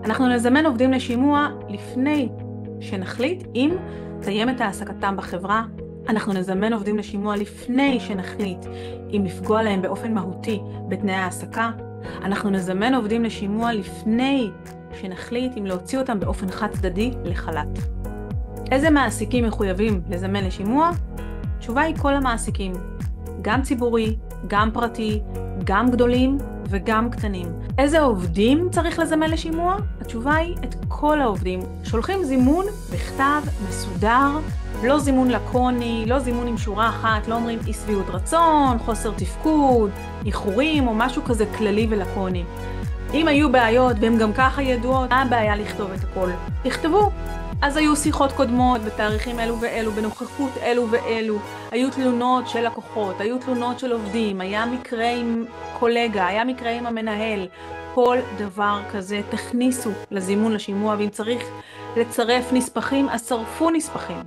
אנחנו נזמן עובדים לשימוע לפני שנחליט אם קיימת העסקתם בחברה. אנחנו נזמן עובדים לשימוע לפני שנחליט אם לפגוע להם באופן מהותי בתנאי העסקה. אנחנו נזמן עובדים לשימוע לפני שנחליט אם להוציא אותם באופן חד צדדי לחל"ת. איזה מעסיקים מחויבים לזמן לשימוע? התשובה היא כל המעסיקים, גם ציבורי, גם פרטי, גם גדולים וגם קטנים. איזה עובדים צריך לזמן לשימוע? התשובה היא את כל העובדים. שולחים זימון בכתב, מסודר, לא זימון לקוני, לא זימון עם שורה אחת, לא אומרים אי שביעות רצון, חוסר תפקוד, איחורים או משהו כזה כללי ולקוני. אם היו בעיות והם גם ככה ידועות, מה הבעיה לכתוב את הכל? תכתבו. אז היו שיחות קודמות בתאריכים אלו ואלו, בנוכחות אלו ואלו, היו תלונות של לקוחות, היו תלונות של עובדים, היה מקרה עם קולגה, היה מקרה עם המנהל, כל דבר כזה תכניסו לזימון לשימוע, ואם צריך לצרף נספחים, אז צרפו נספחים.